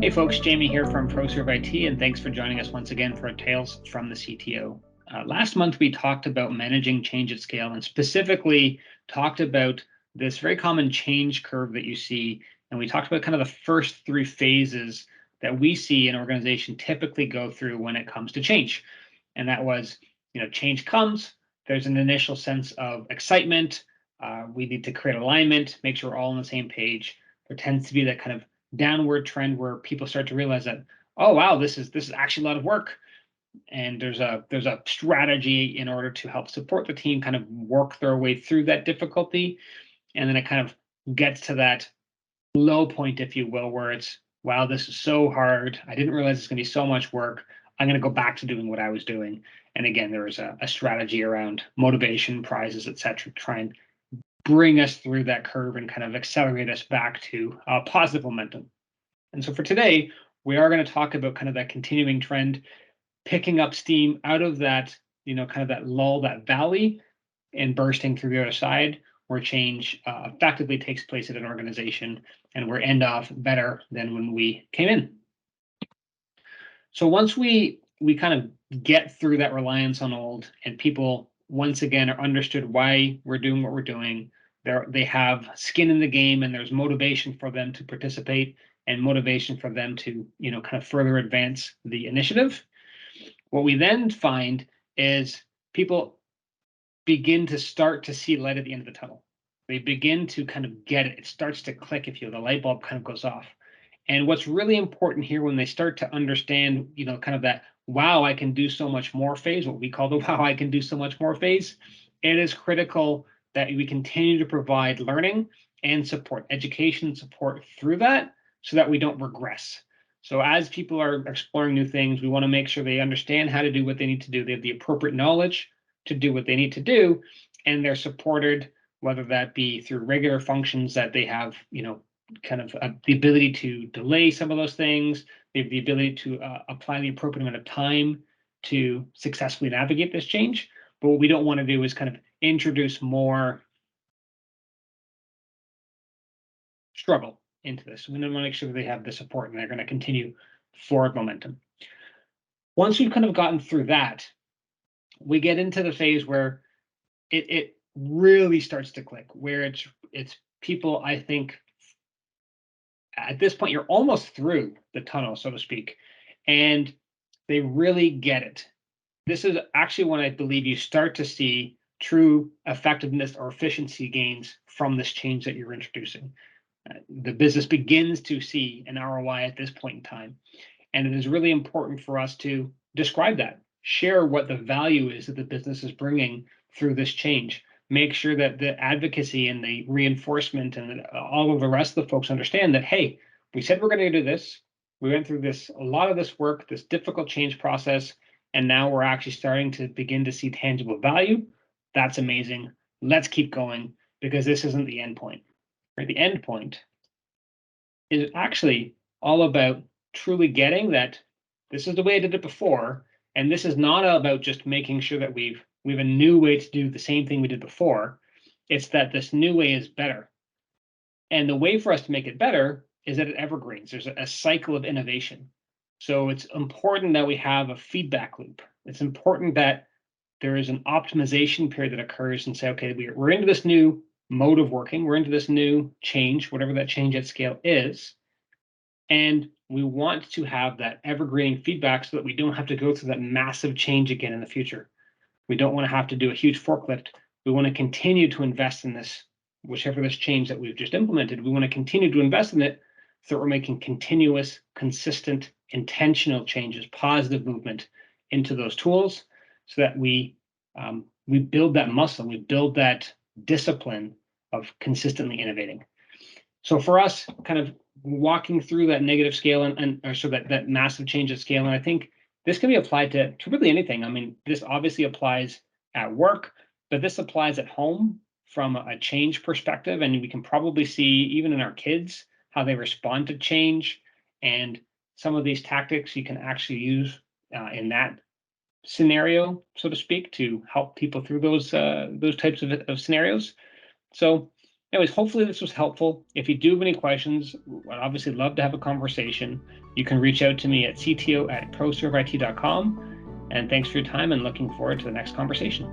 Hey folks, Jamie here from ProServeIT, and thanks for joining us once again for Tales from the CTO. Last month, we talked about managing change at scale and specifically talked about this very common change curve that you see. And we talked about kind of the first three phases that we see an organization typically go through when it comes to change. And that was, change comes, there's an initial sense of excitement. We need to create alignment, make sure we're all on the same page. There tends to be that kind of downward trend where people start to realize that, oh wow, this is actually a lot of work, and there's a strategy in order to help support the team kind of work their way through that difficulty, and then it kind of gets to that low point, if you will, where it's, wow, this is so hard, I didn't realize it's going to be so much work, I'm going to go back to doing what I was doing. And again, there is a strategy around motivation, prizes, etc., try and bring us through that curve and kind of accelerate us back to positive momentum. And so for today, we are going to talk about kind of that continuing trend, picking up steam out of that, kind of that lull, that valley, and bursting through the other side, where change effectively takes place at an organization, and we're end off better than when we came in. So once we kind of get through that reliance on old, and people once again are understood why we're doing what we're doing, they have skin in the game, and there's motivation for them to participate and motivation for them to kind of further advance the initiative. What we then find is people begin to start to see light at the end of the tunnel. They begin to kind of get it. It starts to click, if you will. The light bulb kind of goes off. And what's really important here, when they start to understand, kind of that, wow, I can do so much more phase, what we call the wow, I can do so much more phase, it is critical that we continue to provide learning and support, education support through that, so that we don't regress. So as people are exploring new things, we want to make sure they understand how to do what they need to do. They have the appropriate knowledge to do what they need to do, and they're supported, whether that be through regular functions that they have, kind of the ability to delay some of those things. They have the ability to apply the appropriate amount of time to successfully navigate this change. But what we don't want to do is kind of introduce more struggle into this. We want to make sure that they have the support and they're going to continue forward momentum. Once we've kind of gotten through that, we get into the phase where it really starts to click, where it's people, I think, at this point, you're almost through the tunnel, so to speak, and they really get it. This is actually when I believe you start to see true effectiveness or efficiency gains from this change that you're introducing. The business begins to see an ROI at this point in time, and it is really important for us to describe that, share what the value is that the business is bringing through this change. Make sure that the advocacy and the reinforcement and all of the rest of the folks understand that, hey, we said we're going to do this. We went through a lot of this work, this difficult change process, and now we're actually starting to begin to see tangible value. That's amazing. Let's keep going, because this isn't the end point. Right? The end point is actually all about truly getting that this is the way I did it before, and this is not about just making sure that we have a new way to do the same thing we did before. It's that this new way is better. And the way for us to make it better is that it evergreens. There's a cycle of innovation. So it's important that we have a feedback loop. It's important that there is an optimization period that occurs and say, okay, we're into this new mode of working. We're into this new change, whatever that change at scale is. And we want to have that evergreening feedback so that we don't have to go through that massive change again in the future. We don't want to have to do a huge forklift. We want to continue to invest in this, whichever this change that we've just implemented. We want to continue to invest in it so that we're making continuous, consistent, intentional changes, positive movement into those tools, so that we build that muscle, we build that discipline of consistently innovating. So for us, kind of walking through that negative scale or so that massive change at scale, and I think this can be applied to really anything. I mean, this obviously applies at work, but this applies at home from a change perspective. And we can probably see, even in our kids, how they respond to change. And some of these tactics you can actually use in that scenario, so to speak, to help people through those types of scenarios. So Anyways, hopefully this was helpful. If you do have any questions, I'd obviously love to have a conversation. You can reach out to me at cto@proserveit.com. And thanks for your time, and looking forward to the next conversation.